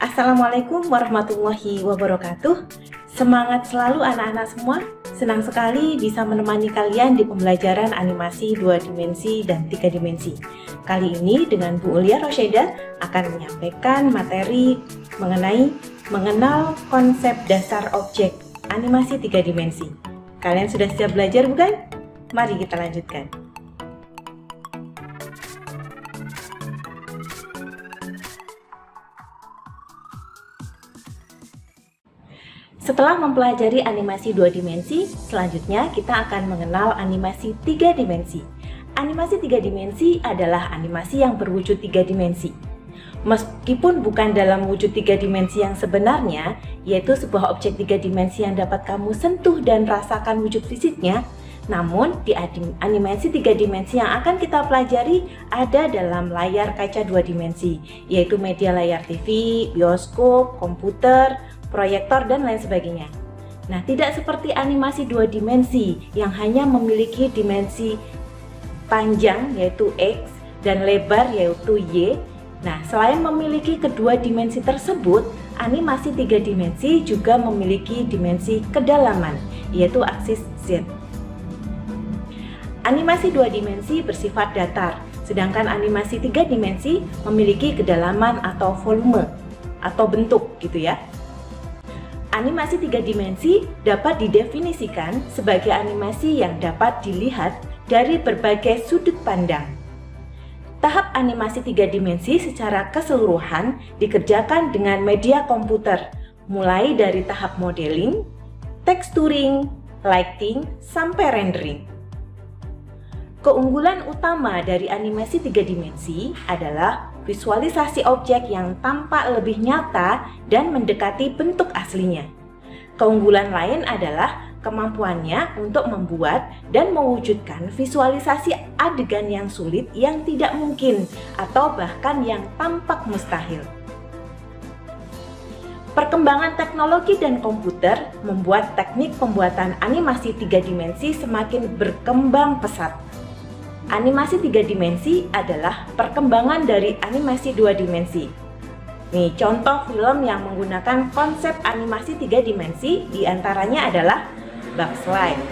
Assalamualaikum warahmatullahi wabarakatuh. Semangat selalu anak-anak semua. Senang sekali bisa menemani kalian di pembelajaran animasi 2 dimensi dan 3 dimensi. Kali ini dengan Bu Ulia Rosyeda akan menyampaikan materi mengenai mengenal konsep dasar objek animasi 3 dimensi. Kalian sudah siap belajar bukan? Mari kita lanjutkan. Setelah mempelajari animasi 2 dimensi, selanjutnya kita akan mengenal animasi 3 dimensi. Animasi 3 dimensi adalah animasi yang berwujud 3 dimensi. Meskipun bukan dalam wujud 3 dimensi yang sebenarnya, yaitu sebuah objek 3 dimensi yang dapat kamu sentuh dan rasakan wujud fisiknya, namun di animasi 3 dimensi yang akan kita pelajari ada dalam layar kaca 2 dimensi, yaitu media layar TV, bioskop, komputer, proyektor, dan lain sebagainya. Nah, tidak seperti animasi 2 dimensi yang hanya memiliki dimensi panjang yaitu X dan lebar yaitu Y. Nah, selain memiliki kedua dimensi tersebut, animasi 3 dimensi juga memiliki dimensi kedalaman yaitu aksis Z. Animasi 2 dimensi bersifat datar, sedangkan animasi 3 dimensi memiliki kedalaman atau volume atau bentuk gitu ya. Animasi 3 dimensi dapat didefinisikan sebagai animasi yang dapat dilihat dari berbagai sudut pandang. Tahap animasi 3 dimensi secara keseluruhan dikerjakan dengan media komputer, mulai dari tahap modeling, texturing, lighting, sampai rendering. Keunggulan utama dari animasi 3 dimensi adalah visualisasi objek yang tampak lebih nyata dan mendekati bentuk aslinya. Keunggulan lain adalah kemampuannya untuk membuat dan mewujudkan visualisasi adegan yang sulit yang tidak mungkin atau bahkan yang tampak mustahil. Perkembangan teknologi dan komputer membuat teknik pembuatan animasi 3 dimensi semakin berkembang pesat. Animasi 3 dimensi adalah perkembangan dari animasi 2 dimensi. Nih, contoh film yang menggunakan konsep animasi 3 dimensi diantaranya adalah Bugs Life,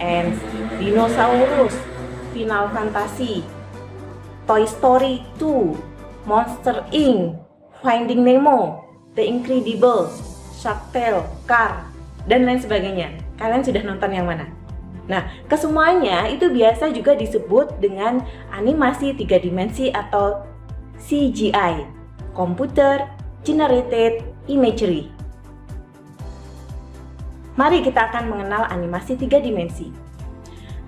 Ants, Dinosaurus, Final Fantasy, Toy Story 2, Monster Inc., Finding Nemo, The Incredibles, Shark Tale, Cars, dan lain sebagainya. Kalian sudah nonton yang mana? Nah, kesemuanya itu biasa juga disebut dengan animasi 3 dimensi atau CGI, Computer Generated Imagery. Mari kita akan mengenal animasi 3 dimensi.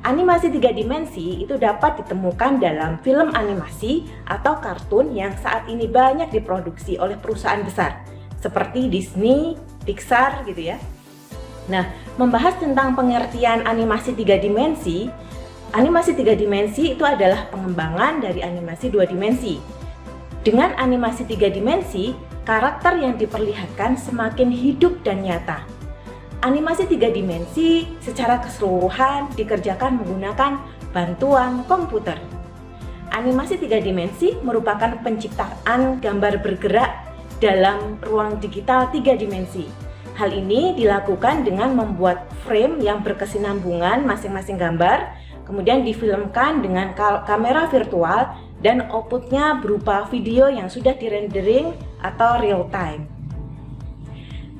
Animasi 3 dimensi itu dapat ditemukan dalam film animasi atau kartun yang saat ini banyak diproduksi oleh perusahaan besar seperti Disney, Pixar gitu ya. Nah, membahas tentang pengertian animasi 3 dimensi, animasi 3 dimensi itu adalah pengembangan dari animasi 2 dimensi. Dengan animasi 3 dimensi, karakter yang diperlihatkan semakin hidup dan nyata. Animasi 3 dimensi secara keseluruhan dikerjakan menggunakan bantuan komputer. Animasi 3 dimensi merupakan penciptaan gambar bergerak dalam ruang digital 3 dimensi. Hal ini dilakukan dengan membuat frame yang berkesinambungan masing-masing gambar, kemudian difilmkan dengan kamera virtual dan outputnya berupa video yang sudah direndering atau real time.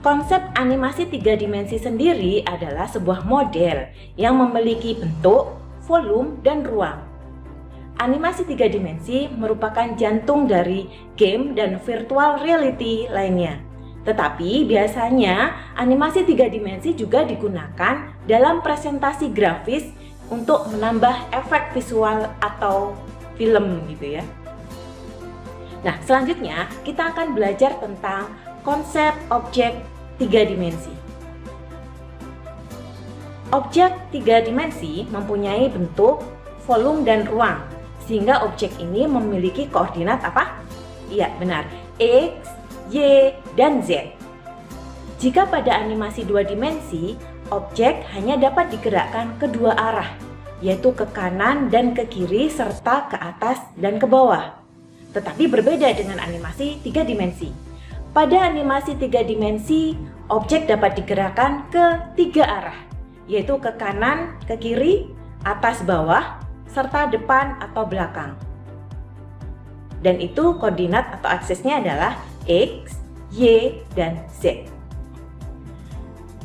Konsep animasi 3 dimensi sendiri adalah sebuah model yang memiliki bentuk, volume, dan ruang. Animasi 3 dimensi merupakan jantung dari game dan virtual reality lainnya. Tetapi biasanya animasi 3 dimensi juga digunakan dalam presentasi grafis untuk menambah efek visual atau film gitu ya. Nah, selanjutnya kita akan belajar tentang konsep objek 3 dimensi. Objek 3 dimensi mempunyai bentuk, volume, dan ruang, sehingga objek ini memiliki koordinat apa? Iya, benar, X, Y, dan Z. Jika pada animasi 2 dimensi, objek hanya dapat digerakkan ke dua arah, yaitu ke kanan dan ke kiri serta ke atas dan ke bawah. Tetapi berbeda dengan animasi 3 dimensi. Pada animasi 3 dimensi, objek dapat digerakkan ke 3 arah, yaitu ke kanan, ke kiri, atas bawah, serta depan atau belakang. Dan itu koordinat atau aksesnya adalah X, Y, dan Z.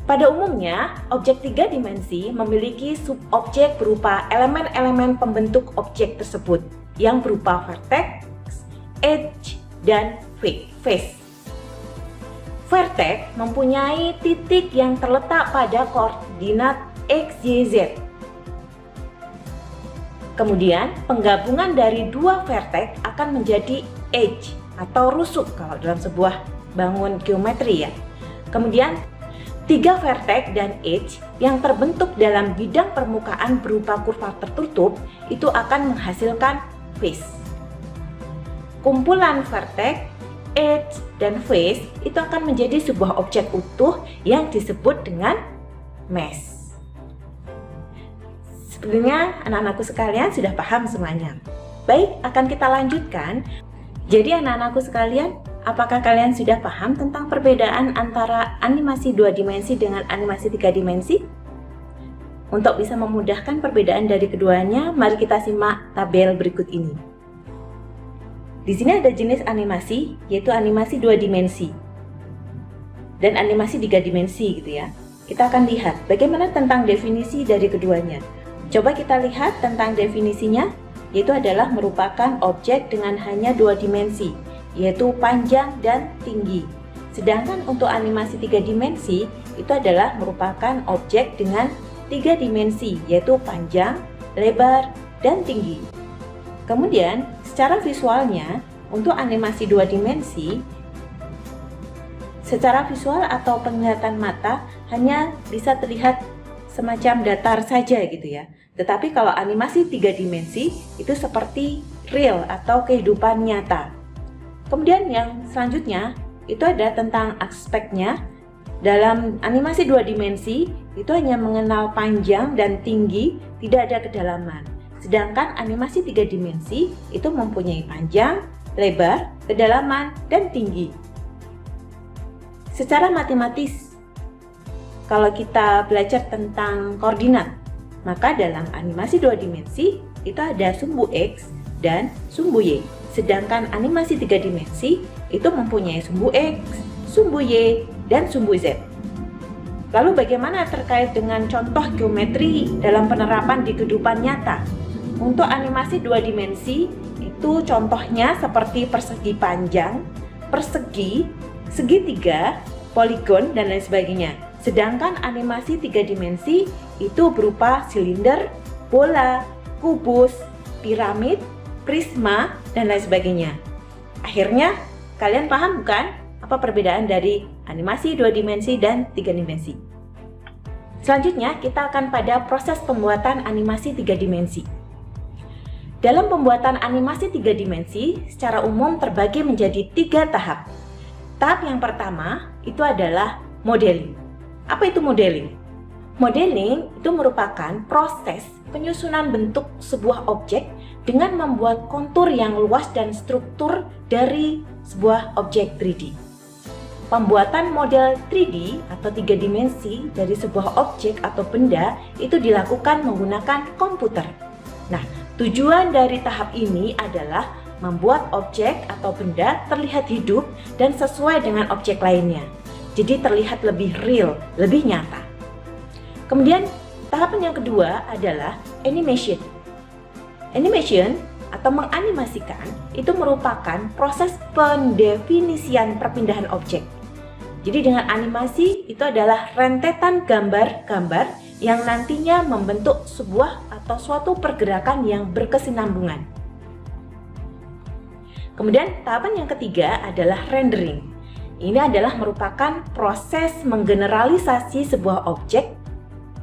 Pada umumnya, objek 3 dimensi memiliki subobjek berupa elemen-elemen pembentuk objek tersebut yang berupa vertex, edge, dan face. Vertex mempunyai titik yang terletak pada koordinat X, Y, Z. Kemudian, penggabungan dari dua vertex akan menjadi edge atau rusuk kalau dalam sebuah bangun geometri ya. Kemudian, 3 vertex dan edge yang terbentuk dalam bidang permukaan berupa kurva tertutup itu akan menghasilkan face. Kumpulan vertex, edge, dan face itu akan menjadi sebuah objek utuh yang disebut dengan mesh. Sebenarnya anak-anakku sekalian sudah paham semuanya. Baik, akan kita lanjutkan. Jadi anak-anakku sekalian, apakah kalian sudah paham tentang perbedaan antara animasi 2 dimensi dengan animasi 3 dimensi? Untuk bisa memudahkan perbedaan dari keduanya, mari kita simak tabel berikut ini. Di sini ada jenis animasi, yaitu animasi 2 dimensi dan animasi 3 dimensi gitu ya. Kita akan lihat bagaimana tentang definisi dari keduanya. Coba kita lihat tentang definisinya, yaitu adalah merupakan objek dengan hanya 2 dimensi, yaitu panjang dan tinggi. Sedangkan untuk animasi 3 dimensi itu adalah merupakan objek dengan 3 dimensi, yaitu panjang, lebar, dan tinggi. Kemudian, secara visualnya, untuk animasi 2 dimensi, secara visual atau penglihatan mata hanya bisa terlihat semacam datar saja gitu ya. Tetapi kalau animasi 3 dimensi itu seperti real atau kehidupan nyata. Kemudian yang selanjutnya itu ada tentang aspeknya. Dalam animasi 2 dimensi itu hanya mengenal panjang dan tinggi, tidak ada kedalaman. Sedangkan animasi 3 dimensi itu mempunyai panjang, lebar, kedalaman, dan tinggi. Secara matematis, kalau kita belajar tentang koordinat, maka dalam animasi 2 dimensi itu ada sumbu X dan sumbu Y. Sedangkan animasi 3 dimensi itu mempunyai sumbu X, sumbu Y, dan sumbu Z. Lalu bagaimana terkait dengan contoh geometri dalam penerapan di kehidupan nyata? Untuk animasi 2 dimensi itu contohnya seperti persegi panjang, persegi, segitiga, poligon, dan lain sebagainya. Sedangkan animasi 3 dimensi itu berupa silinder, bola, kubus, piramid, prisma, dan lain sebagainya. Akhirnya, kalian paham bukan apa perbedaan dari animasi 2 dimensi dan 3 dimensi? Selanjutnya, kita akan pada proses pembuatan animasi 3 dimensi. Dalam pembuatan animasi 3 dimensi, secara umum terbagi menjadi 3 tahap. Tahap yang pertama itu adalah modeling. Apa itu modeling? Modeling itu merupakan proses penyusunan bentuk sebuah objek dengan membuat kontur yang luas dan struktur dari sebuah objek 3D. Pembuatan model 3D atau 3 dimensi dari sebuah objek atau benda itu dilakukan menggunakan komputer. Nah, tujuan dari tahap ini adalah membuat objek atau benda terlihat hidup dan sesuai dengan objek lainnya. Jadi terlihat lebih real, lebih nyata. Kemudian tahapan yang kedua adalah animation. Animation atau menganimasikan itu merupakan proses pendefinisian perpindahan objek. Jadi dengan animasi itu adalah rentetan gambar-gambar yang nantinya membentuk sebuah atau suatu pergerakan yang berkesinambungan. Kemudian tahapan yang ketiga adalah rendering. Ini adalah merupakan proses menggeneralisasi sebuah objek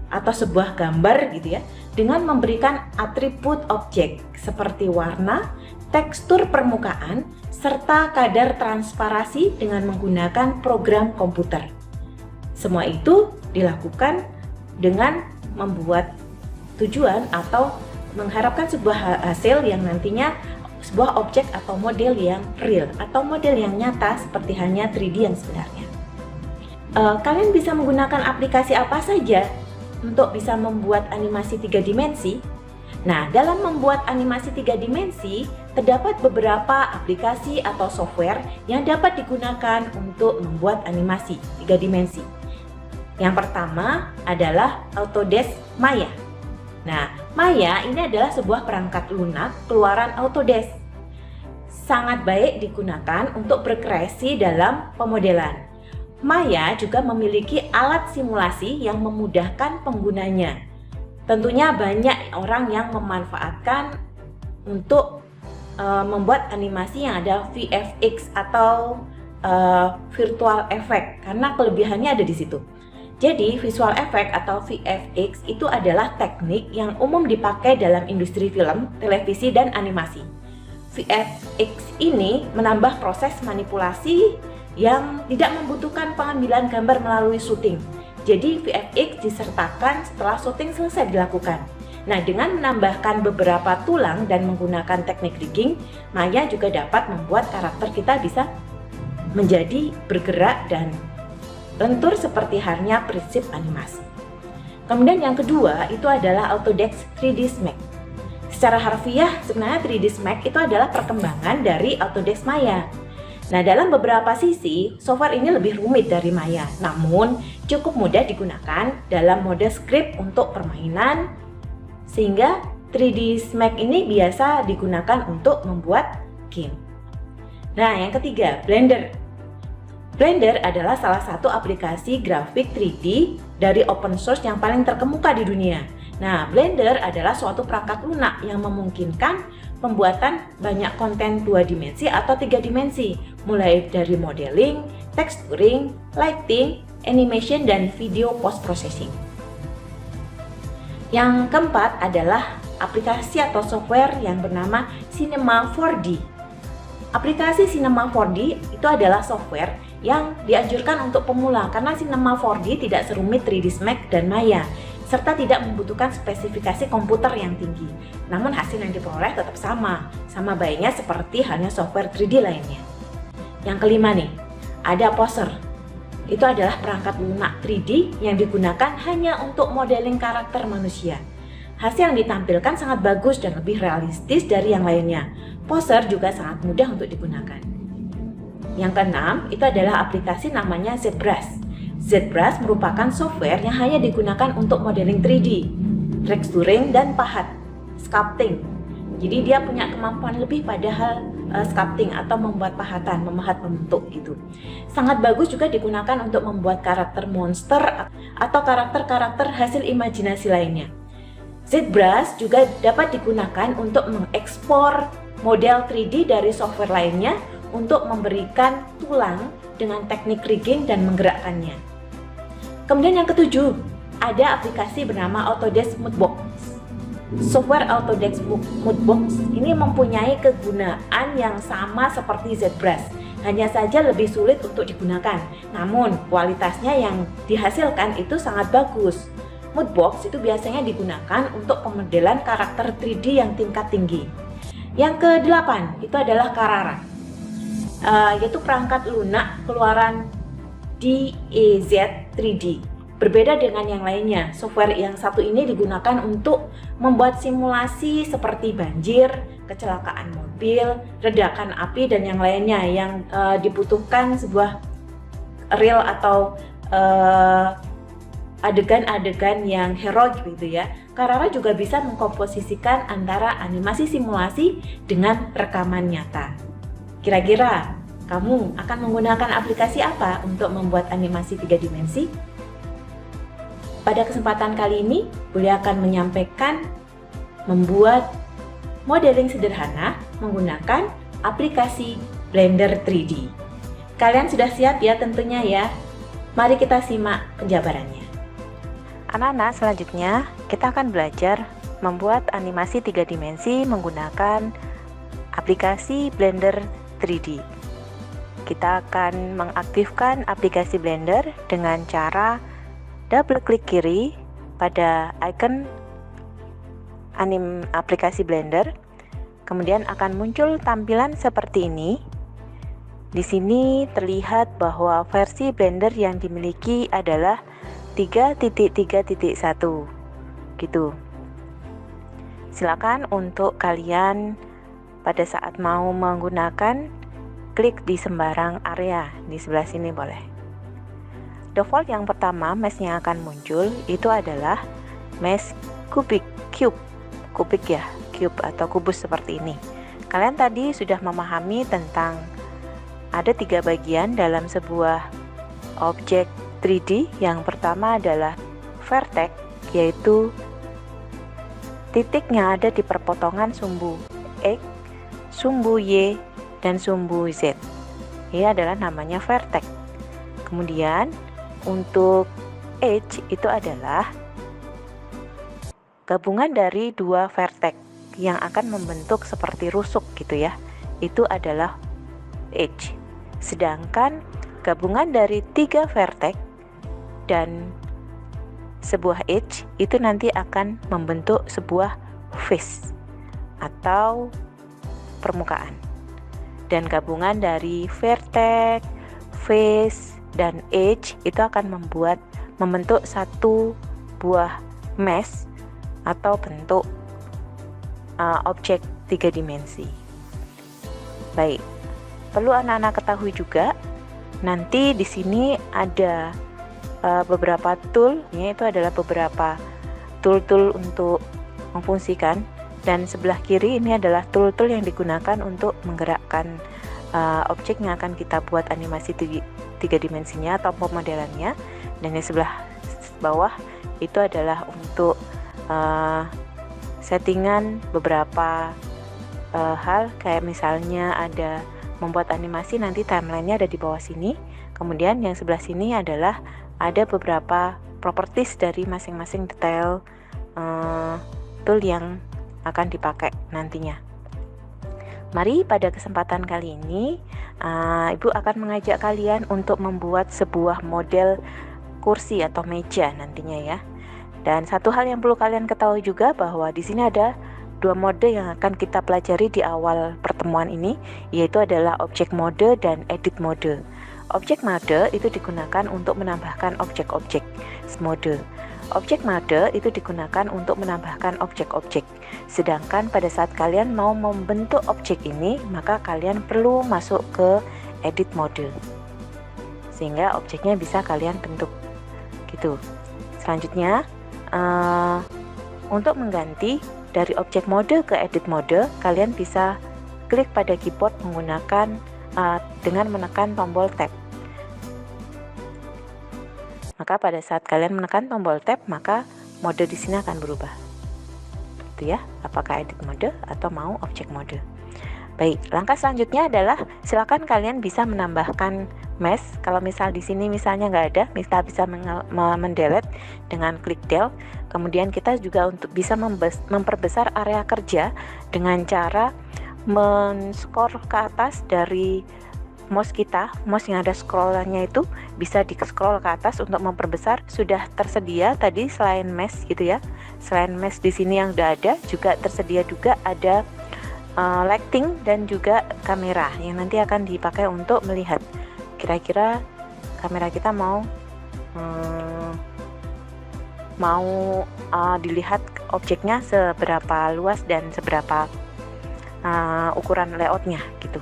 atau sebuah gambar gitu ya, dengan memberikan atribut objek seperti warna, tekstur permukaan, serta kadar transparasi dengan menggunakan program komputer. Semua itu dilakukan dengan membuat tujuan atau mengharapkan sebuah hasil yang nantinya sebuah objek atau model yang real atau model yang nyata seperti halnya 3D yang sebenarnya. Kalian bisa menggunakan aplikasi apa saja untuk bisa membuat animasi 3 dimensi? Nah, dalam membuat animasi 3 dimensi, terdapat beberapa aplikasi atau software yang dapat digunakan untuk membuat animasi 3 dimensi. Yang pertama adalah Autodesk Maya. Nah, Maya ini adalah sebuah perangkat lunak keluaran Autodesk. Sangat baik digunakan untuk berkreasi dalam pemodelan. Maya juga memiliki alat simulasi yang memudahkan penggunanya. Tentunya banyak orang yang memanfaatkan untuk membuat animasi yang ada VFX atau virtual effect karena kelebihannya ada di situ. Jadi visual effect atau VFX itu adalah teknik yang umum dipakai dalam industri film, televisi, dan animasi. VFX ini menambah proses manipulasi yang tidak membutuhkan pengambilan gambar melalui syuting. Jadi VFX disertakan setelah syuting selesai dilakukan. Nah, dengan menambahkan beberapa tulang dan menggunakan teknik rigging, Maya juga dapat membuat karakter kita bisa menjadi bergerak dan lentur seperti halnya prinsip animasi. Kemudian yang kedua itu adalah Autodesk 3ds Max. Secara harfiah sebenarnya 3ds Max itu adalah perkembangan dari Autodesk Maya. Nah, dalam beberapa sisi, software ini lebih rumit dari Maya, namun cukup mudah digunakan dalam mode script untuk permainan, sehingga 3ds Max ini biasa digunakan untuk membuat game. Nah, yang ketiga, Blender. Blender adalah salah satu aplikasi grafik 3D dari open source yang paling terkemuka di dunia. Nah, Blender adalah suatu perangkat lunak yang memungkinkan pembuatan banyak konten 2 dimensi atau 3 dimensi, mulai dari modeling, texturing, lighting, animation, dan video post-processing. Yang keempat adalah aplikasi atau software yang bernama Cinema 4D. Aplikasi Cinema 4D itu adalah software yang dianjurkan untuk pemula karena Cinema 4D tidak serumit 3ds Max dan Maya, serta tidak membutuhkan spesifikasi komputer yang tinggi. Namun hasil yang diperoleh tetap sama baiknya seperti halnya software 3D lainnya. Yang kelima nih, ada Poser. Itu adalah perangkat lunak 3D yang digunakan hanya untuk modeling karakter manusia. Hasil yang ditampilkan sangat bagus dan lebih realistis dari yang lainnya. Poser juga sangat mudah untuk digunakan. Yang keenam, itu adalah aplikasi namanya ZBrush. ZBrush merupakan software yang hanya digunakan untuk modeling 3D, texturing, dan pahat, sculpting. Jadi dia punya kemampuan lebih pada hal sculpting atau membuat pahatan, memahat bentuk gitu. Sangat bagus juga digunakan untuk membuat karakter monster atau karakter-karakter hasil imajinasi lainnya. ZBrush juga dapat digunakan untuk mengekspor model 3D dari software lainnya untuk memberikan tulang dengan teknik rigging dan menggerakkannya. Kemudian yang ketujuh, ada aplikasi bernama Autodesk Moodbox. Software Autodesk Moodbox ini mempunyai kegunaan yang sama seperti ZBrush, hanya saja lebih sulit untuk digunakan. Namun kualitasnya yang dihasilkan itu sangat bagus. Moodbox itu biasanya digunakan untuk pemodelan karakter 3D yang tingkat tinggi. Yang kedelapan itu adalah Carrara, yaitu perangkat lunak keluaran DEZ 3D. Berbeda dengan yang lainnya, software yang satu ini digunakan untuk membuat simulasi seperti banjir, kecelakaan mobil, ledakan api, dan yang lainnya yang dibutuhkan sebuah real atau adegan-adegan yang heroik gitu ya. Carrara juga bisa mengkomposisikan antara animasi simulasi dengan rekaman nyata. Kira-kira kamu akan menggunakan aplikasi apa untuk membuat animasi 3 dimensi? Pada kesempatan kali ini, Bule akan menyampaikan membuat modeling sederhana menggunakan aplikasi Blender 3D. Kalian sudah siap ya tentunya ya? Mari kita simak penjabarannya. Anak-anak, selanjutnya kita akan belajar membuat animasi 3 dimensi menggunakan aplikasi Blender 3D. Kita akan mengaktifkan aplikasi Blender dengan cara double klik kiri pada icon aplikasi Blender, kemudian akan muncul tampilan seperti ini. Di sini terlihat bahwa versi Blender yang dimiliki adalah 3.3.1 gitu. Silakan untuk kalian pada saat mau menggunakan, klik di sembarang area di sebelah sini boleh. Default yang pertama mesh yang akan muncul itu adalah mesh cube ya, cube atau kubus seperti ini. Kalian tadi sudah memahami tentang ada 3 bagian dalam sebuah objek 3D. Yang pertama adalah vertex, yaitu titik yang ada di perpotongan sumbu X, sumbu Y, dan sumbu Z. Ini adalah namanya vertex. Kemudian untuk edge itu adalah gabungan dari 2 vertex yang akan membentuk seperti rusuk gitu ya. Itu adalah edge. Sedangkan gabungan dari 3 vertex dan sebuah edge itu nanti akan membentuk sebuah face atau permukaan. Dan gabungan dari vertex, face, dan edge itu akan membentuk satu buah mesh atau bentuk objek 3 dimensi. Baik. Perlu anak-anak ketahui juga, nanti di sini ada beberapa tool, itu adalah beberapa tool-tool untuk memfungsikan, dan sebelah kiri ini adalah tool-tool yang digunakan untuk menggerakkan objek yang akan kita buat animasi 3 dimensinya atau pemodelannya, dan di sebelah bawah itu adalah untuk settingan beberapa hal, kayak misalnya ada membuat animasi, nanti timelinenya ada di bawah sini. Kemudian yang sebelah sini adalah ada beberapa properties dari masing-masing detail tool yang akan dipakai nantinya. Mari pada kesempatan kali ini Ibu akan mengajak kalian untuk membuat sebuah model kursi atau meja nantinya ya. Dan satu hal yang perlu kalian ketahui juga bahwa di sini ada 2 mode yang akan kita pelajari di awal pertemuan ini, yaitu adalah object mode dan edit mode. Object mode itu digunakan untuk menambahkan objek-objek mode. Object mode itu digunakan untuk menambahkan objek-objek. Sedangkan pada saat kalian mau membentuk objek ini, maka kalian perlu masuk ke edit mode, sehingga objeknya bisa kalian bentuk gitu. Selanjutnya untuk mengganti dari object mode ke edit mode, kalian bisa klik pada keyboard menggunakan dengan menekan tombol tab. Maka pada saat kalian menekan tombol tab, maka mode di sini akan berubah. Itu ya, apakah edit mode atau mau object mode. Baik, langkah selanjutnya adalah silakan kalian bisa menambahkan mesh. Kalau misal di sini misalnya nggak ada, misal bisa mendelete dengan klik del. Kemudian kita juga untuk bisa memperbesar area kerja dengan cara men-scroll ke atas dari mouse kita. Mouse yang ada scrollannya itu bisa di-scroll ke atas untuk memperbesar. Sudah tersedia tadi selain mesh gitu ya. Selain mesh di sini yang udah ada, juga tersedia juga ada lighting dan juga kamera yang nanti akan dipakai untuk melihat kira-kira kamera kita mau dilihat objeknya seberapa luas dan seberapa ukuran layoutnya gitu.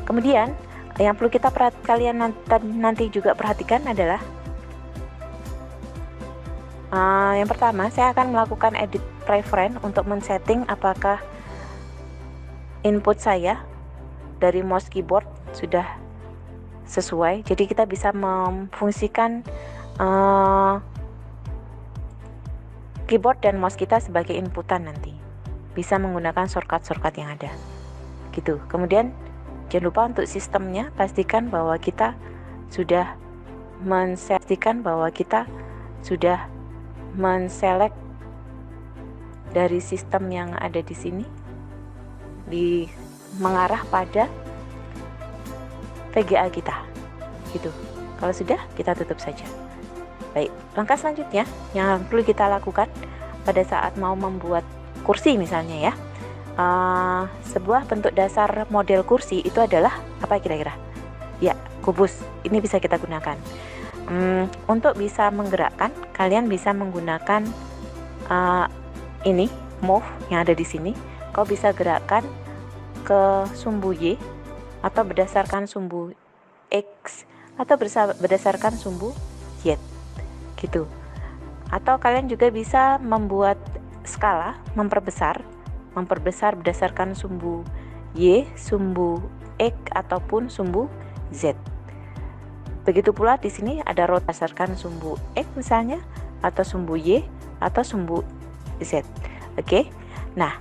Kemudian yang perlu kalian nanti juga perhatikan adalah yang pertama, saya akan melakukan edit preference untuk men-setting apakah input saya dari mouse keyboard sudah sesuai. Jadi kita bisa memfungsikan keyboard dan mouse kita sebagai inputan nanti. Bisa menggunakan shortcut yang ada. Gitu. Kemudian jangan lupa untuk sistemnya, pastikan bahwa kita sudah men-select dari sistem yang ada di sini mengarah pada VGA kita gitu. Kalau sudah, kita tutup saja. Baik, langkah selanjutnya yang perlu kita lakukan pada saat mau membuat kursi misalnya ya, sebuah bentuk dasar model kursi itu adalah apa kira-kira? Ya, kubus. Ini bisa kita gunakan. Untuk bisa menggerakkan, kalian bisa menggunakan ini move yang ada di sini. Kau bisa gerakkan ke sumbu Y, atau berdasarkan sumbu X, atau berdasarkan sumbu Z, gitu. Atau kalian juga bisa membuat skala, memperbesar berdasarkan sumbu Y, sumbu X, ataupun sumbu Z. Begitu pula di sini ada berdasarkan sumbu X misalnya, atau sumbu Y, atau sumbu Z. Oke. Nah,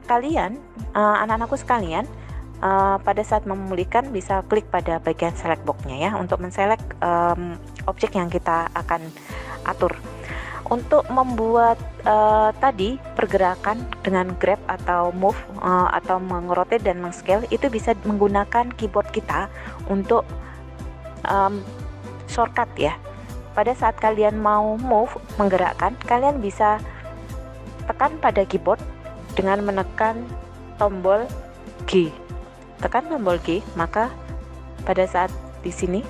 kalian, anak-anakku sekalian, pada saat memulihkan bisa klik pada bagian select box-nya ya, untuk menselect objek yang kita akan atur. Untuk membuat tadi pergerakan dengan grab atau move, atau mengrotate dan mengscale, itu bisa menggunakan keyboard kita untuk shortcut ya. Pada saat kalian mau move, menggerakkan, kalian bisa tekan pada keyboard dengan menekan tombol G. Tekan tombol G, maka pada saat di sini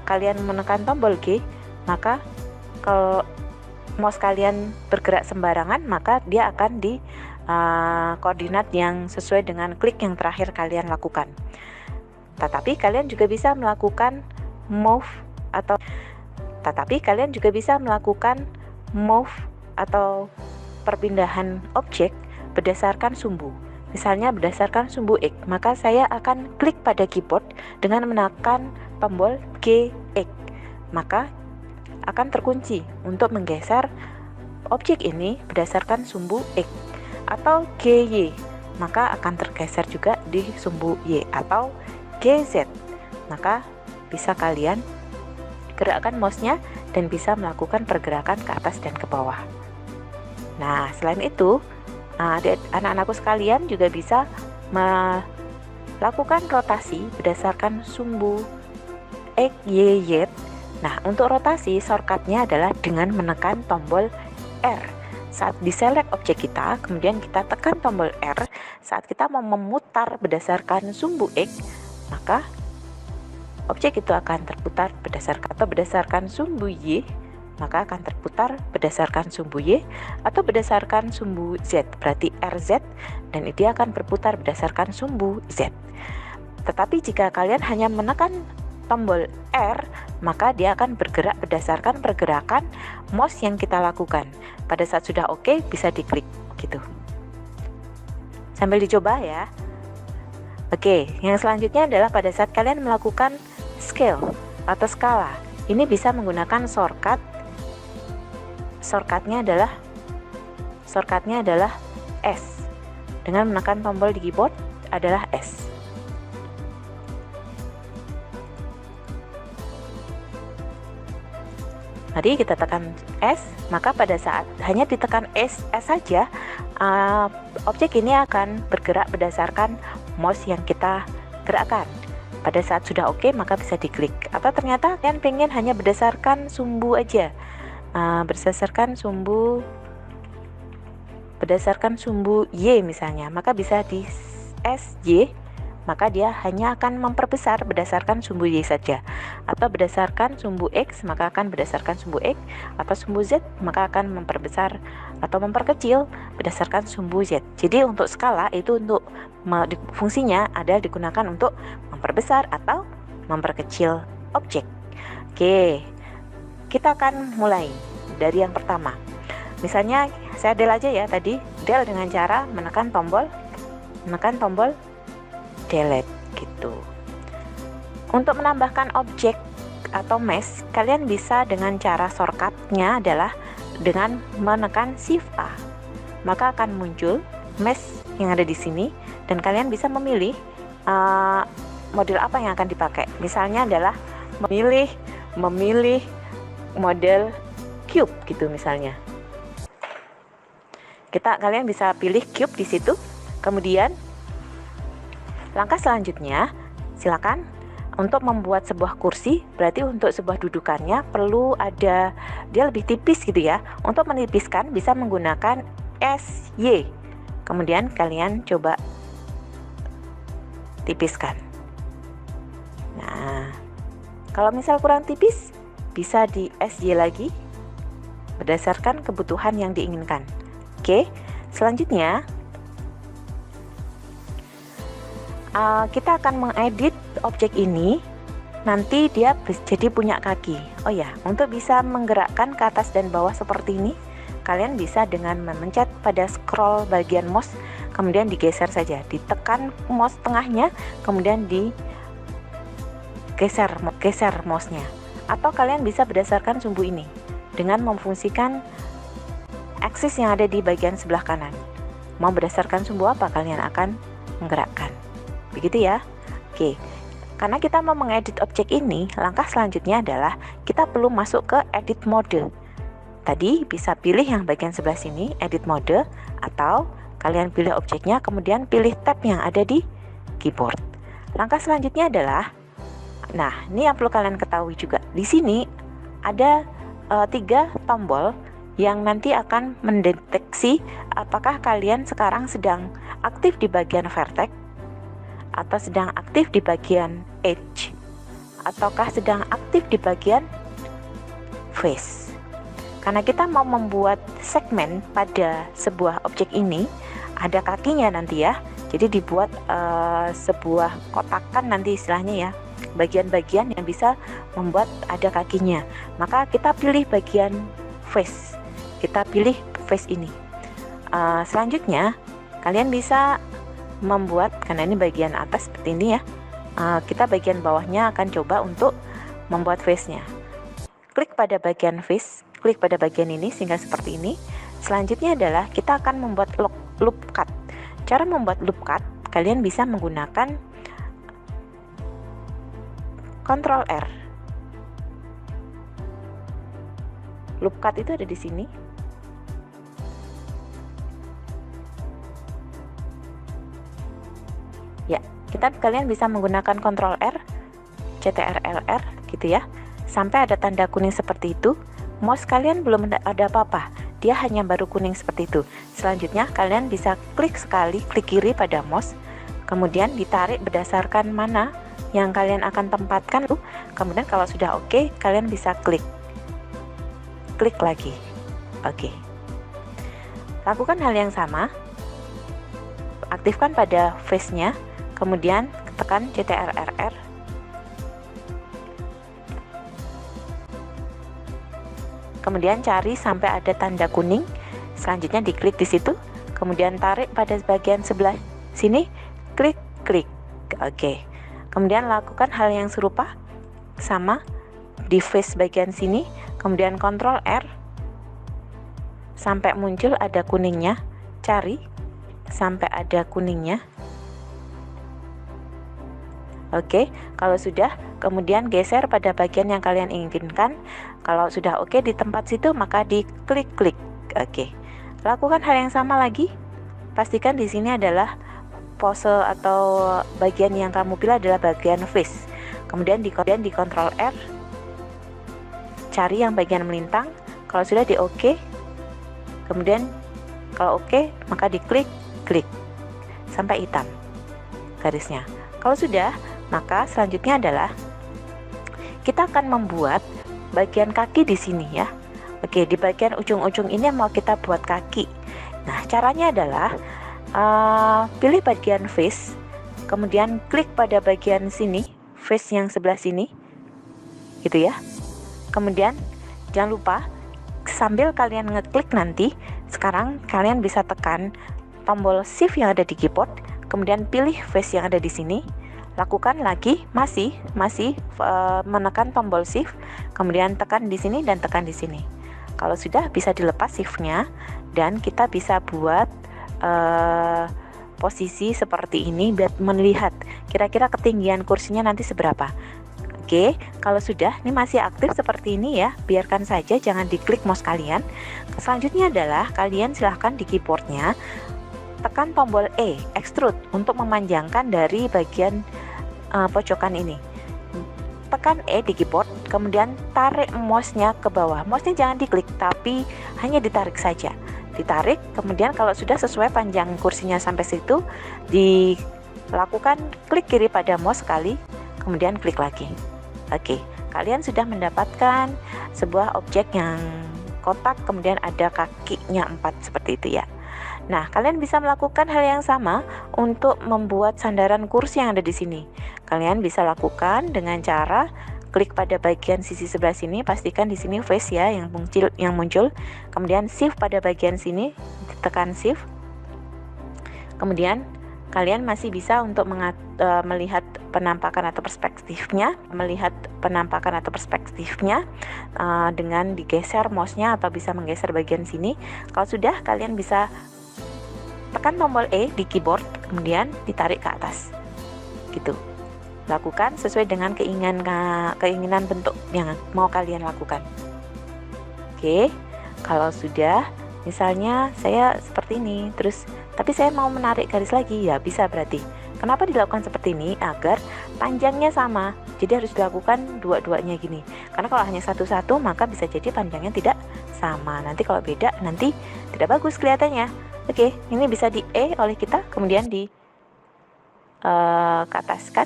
kalian menekan tombol G, maka kalau mouse kalian bergerak sembarangan, maka dia akan di koordinat yang sesuai dengan klik yang terakhir kalian lakukan. Tetapi kalian juga bisa melakukan move atau perpindahan objek berdasarkan sumbu. Misalnya berdasarkan sumbu X, maka saya akan klik pada keyboard dengan menekan tombol GX. Maka akan terkunci untuk menggeser objek ini berdasarkan sumbu X. Atau GY, maka akan tergeser juga di sumbu Y. Atau GZ, maka bisa kalian gerakkan mouse-nya dan bisa melakukan pergerakan ke atas dan ke bawah. Nah, selain itu, anak-anakku sekalian juga bisa melakukan rotasi berdasarkan sumbu X, Y, Z. Nah, untuk rotasi shortcutnya adalah dengan menekan tombol R. Saat diselect objek kita, kemudian kita tekan tombol R. Saat kita mau memutar berdasarkan sumbu X, maka objek itu akan terputar berdasarkan sumbu Y, maka akan terputar berdasarkan sumbu Y, atau berdasarkan sumbu Z, berarti RZ, dan dia akan berputar berdasarkan sumbu Z. Tetapi jika kalian hanya menekan tombol R, maka dia akan bergerak berdasarkan pergerakan mouse yang kita lakukan. Pada saat sudah oke, bisa diklik gitu. Sambil dicoba ya. Oke, yang selanjutnya adalah pada saat kalian melakukan scale atau skala. Ini bisa menggunakan shortcut. Shortcutnya adalah S. Dengan menekan tombol di keyboard adalah S. Tadi kita tekan S, maka pada saat hanya ditekan S saja, objek ini akan bergerak berdasarkan mouse yang kita gerakkan. Pada saat sudah oke, maka bisa diklik. Atau ternyata kalian pengen hanya berdasarkan sumbu aja, berdasarkan sumbu Y misalnya, maka bisa di SY, maka dia hanya akan memperbesar berdasarkan sumbu Y saja. Atau berdasarkan sumbu X, maka akan berdasarkan sumbu X. Atau sumbu Z, maka akan memperbesar atau memperkecil berdasarkan sumbu Z. Jadi untuk skala itu untuk fungsinya adalah digunakan untuk memperbesar atau memperkecil objek. Oke, kita akan mulai dari yang pertama. Misalnya saya del aja ya tadi, del dengan cara menekan tombol delete gitu. Untuk menambahkan objek atau mesh, kalian bisa dengan cara shortcutnya adalah dengan menekan Shift A. Maka akan muncul mesh yang ada di sini dan kalian bisa memilih model apa yang akan dipakai. Misalnya adalah memilih model cube gitu misalnya. Kalian bisa pilih cube di situ. Kemudian langkah selanjutnya, silakan untuk membuat sebuah kursi, berarti untuk sebuah dudukannya perlu ada, dia lebih tipis gitu ya. Untuk menipiskan bisa menggunakan SY. Kemudian kalian coba tipiskan. Nah, kalau misal kurang tipis, bisa di SJ lagi berdasarkan kebutuhan yang diinginkan. Oke, selanjutnya kita akan mengedit objek ini. Nanti dia jadi punya kaki. Oh ya, untuk bisa menggerakkan ke atas dan bawah seperti ini, kalian bisa dengan memencet pada scroll bagian mouse, kemudian digeser saja, ditekan mouse tengahnya, kemudian geser mouse-nya. Atau kalian bisa berdasarkan sumbu ini dengan memfungsikan aksis yang ada di bagian sebelah kanan. Mau berdasarkan sumbu apa kalian akan menggerakkan. Begitu ya. Oke. Karena kita mau mengedit objek ini, langkah selanjutnya adalah kita perlu masuk ke edit mode. Tadi bisa pilih yang bagian sebelah sini, edit mode, atau kalian pilih objeknya, kemudian pilih tab yang ada di keyboard. Langkah selanjutnya adalah, nah ini yang perlu kalian ketahui juga, di sini ada 3 tombol yang nanti akan mendeteksi apakah kalian sekarang sedang aktif di bagian vertex, atau sedang aktif di bagian edge, ataukah sedang aktif di bagian face. Karena kita mau membuat segmen pada sebuah objek ini, ada kakinya nanti ya. Jadi dibuat sebuah kotakan nanti istilahnya ya, bagian-bagian yang bisa membuat ada kakinya. Maka kita pilih bagian face. Kita pilih face ini. Selanjutnya kalian bisa membuat, karena ini bagian atas seperti ini ya, kita bagian bawahnya akan coba untuk membuat face-nya. Klik pada bagian face, klik pada bagian ini sehingga seperti ini. Selanjutnya adalah kita akan membuat loop cut. Cara membuat loop cut, kalian bisa menggunakan Ctrl R. Loop cut itu ada di sini. Ya, kalian bisa menggunakan Ctrl R, CTRL-R gitu ya, sampai ada tanda kuning seperti itu. Mouse kalian belum ada apa-apa, dia hanya baru kuning seperti itu. Selanjutnya kalian bisa klik sekali, klik kiri pada mouse, kemudian ditarik berdasarkan mana yang kalian akan tempatkan. Kemudian kalau sudah oke, kalian bisa klik lagi. Oke. Lakukan hal yang sama, aktifkan pada face-nya, kemudian tekan CTRL-R. Kemudian cari sampai ada tanda kuning. Selanjutnya diklik di situ. Kemudian tarik pada bagian sebelah sini. Klik. Oke. Kemudian lakukan hal yang serupa. Sama. Di face bagian sini. Kemudian Ctrl R. Sampai muncul ada kuningnya. Cari. Sampai ada kuningnya. Oke, kalau sudah, kemudian geser pada bagian yang kalian inginkan. Kalau sudah oke di tempat situ, maka diklik. Oke. Lakukan hal yang sama lagi. Pastikan di sini adalah pose atau bagian yang kamu pilih adalah bagian face. Kemudian di Ctrl R. Cari yang bagian melintang. Kalau sudah di oke. Kemudian kalau oke, maka diklik sampai hitam garisnya. Kalau sudah, maka selanjutnya adalah kita akan membuat bagian kaki di sini ya. Oke, di bagian ujung-ujung ini mau kita buat kaki. Nah, caranya adalah pilih bagian face, kemudian klik pada bagian sini, face yang sebelah sini, gitu ya. Kemudian jangan lupa sambil kalian ngeklik nanti, sekarang kalian bisa tekan tombol shift yang ada di keyboard, kemudian pilih face yang ada di sini. Lakukan lagi, masih menekan tombol shift, kemudian tekan di sini dan tekan di sini. Kalau sudah, bisa dilepas shift-nya dan kita bisa buat posisi seperti ini biar melihat kira-kira ketinggian kursinya nanti seberapa. Oke, kalau sudah, ini masih aktif seperti ini ya, biarkan saja, jangan diklik mouse kalian. Selanjutnya adalah kalian silahkan di keyboardnya tekan tombol E, extrude, untuk memanjangkan dari bagian pojokan ini. Tekan E di keyboard, kemudian tarik mouse-nya ke bawah. Mouse-nya jangan diklik, tapi hanya ditarik saja. ditarik, kemudian kalau sudah sesuai panjang kursinya sampai situ, dilakukan klik kiri pada mouse sekali, kemudian klik lagi. Oke, kalian sudah mendapatkan sebuah objek yang kotak, kemudian ada kakinya 4 seperti itu ya. Nah, kalian bisa melakukan hal yang sama untuk membuat sandaran kursi yang ada di sini. Kalian bisa lakukan dengan cara klik pada bagian sisi sebelah sini, pastikan di sini face ya yang muncul. Kemudian shift pada bagian sini, tekan shift. Kemudian kalian masih bisa untuk melihat penampakan atau perspektifnya, dengan digeser mouse-nya atau bisa menggeser bagian sini. Kalau sudah, kalian bisa tekan tombol E di keyboard, kemudian ditarik ke atas gitu. Lakukan sesuai dengan keinginan bentuk yang mau kalian lakukan. Oke, kalau sudah, misalnya saya seperti ini, terus tapi saya mau menarik garis lagi, ya bisa berarti. Kenapa dilakukan seperti ini? Agar panjangnya sama, jadi harus dilakukan dua-duanya gini. Karena kalau hanya satu-satu, maka bisa jadi panjangnya tidak sama. Nanti kalau beda, nanti tidak bagus kelihatannya. Oke, ini bisa di E oleh kita, kemudian di ke atas kan.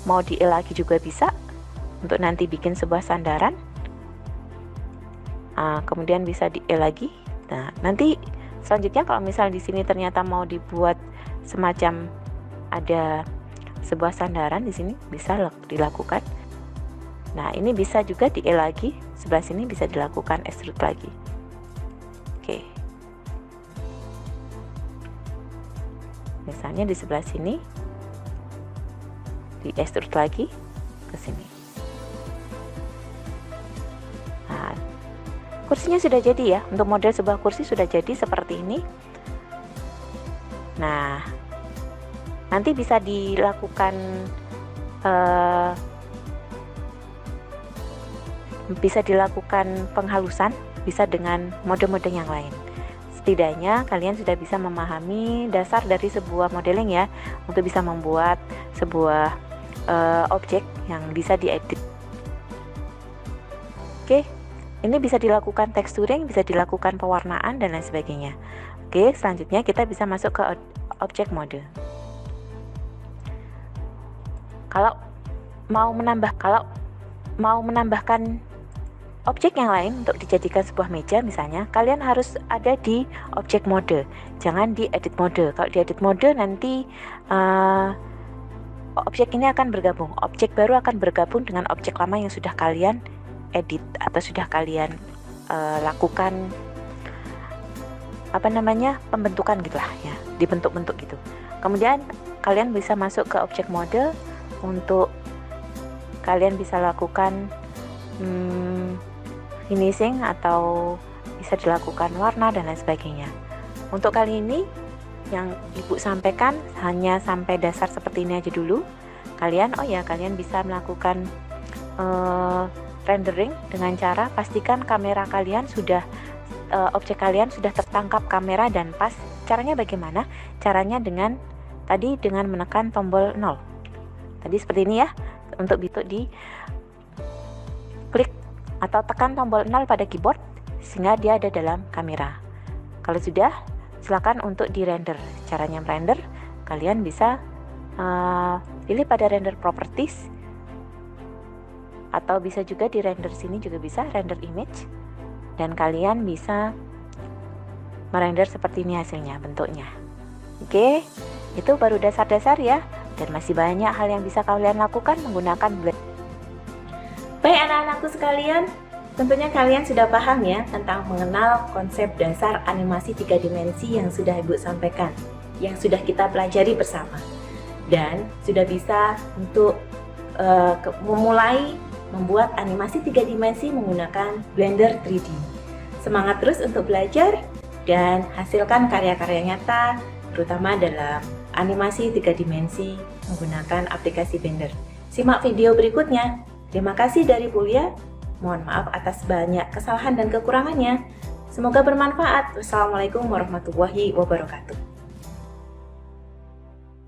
Mau di E lagi juga bisa, untuk nanti bikin sebuah sandaran. Kemudian bisa di E lagi. Nah, nanti selanjutnya kalau misal di sini ternyata mau dibuat semacam ada sebuah sandaran di sini, bisa dilakukan. Nah, ini bisa juga di E lagi, sebelah sini bisa dilakukan extrude lagi. Oke. Misalnya di sebelah sini di extrude lagi ke sini. Nah, kursinya sudah jadi ya. Untuk model sebuah kursi sudah jadi seperti ini. Nah, nanti bisa dilakukan penghalusan, bisa dengan mode-mode yang lain. Setidaknya kalian sudah bisa memahami dasar dari sebuah modeling ya, untuk bisa membuat sebuah objek yang bisa diedit. Oke, ini bisa dilakukan texturing, bisa dilakukan pewarnaan dan lain sebagainya. Oke, selanjutnya kita bisa masuk ke object mode. Kalau mau menambahkan objek yang lain untuk dijadikan sebuah meja misalnya, kalian harus ada di object mode, jangan di edit mode. Kalau di edit mode nanti objek ini akan bergabung, objek baru akan bergabung dengan objek lama yang sudah kalian edit atau sudah kalian lakukan pembentukan gitulah ya, dibentuk-bentuk gitu. Kemudian kalian bisa masuk ke object mode untuk kalian bisa lakukan finishing atau bisa dilakukan warna dan lain sebagainya. Untuk kali ini yang Ibu sampaikan hanya sampai dasar seperti ini aja dulu. Kalian bisa melakukan rendering dengan cara pastikan kamera kalian sudah objek kalian sudah tertangkap kamera dan pas. Caranya bagaimana? Caranya dengan menekan tombol 0. Tadi seperti ini ya. Untuk di klik atau tekan tombol 0 pada keyboard sehingga dia ada dalam kamera. Kalau sudah, silakan untuk di render. Caranya merender, kalian bisa pilih pada render properties, atau bisa juga di render sini juga bisa render image, dan kalian bisa merender seperti ini hasilnya, bentuknya. Oke, itu baru dasar-dasar ya, dan masih banyak hal yang bisa kalian lakukan menggunakan Blender. Baik anak-anakku sekalian, tentunya kalian sudah paham ya tentang mengenal konsep dasar animasi 3 dimensi yang sudah Ibu sampaikan, yang sudah kita pelajari bersama, dan sudah bisa untuk memulai membuat animasi 3 dimensi menggunakan Blender 3D. Semangat terus untuk belajar dan hasilkan karya-karya nyata, terutama dalam animasi 3 dimensi menggunakan aplikasi Blender. Simak video berikutnya. Terima kasih dari Bulia. Mohon maaf atas banyak kesalahan dan kekurangannya. Semoga bermanfaat. Wassalamualaikum warahmatullahi wabarakatuh.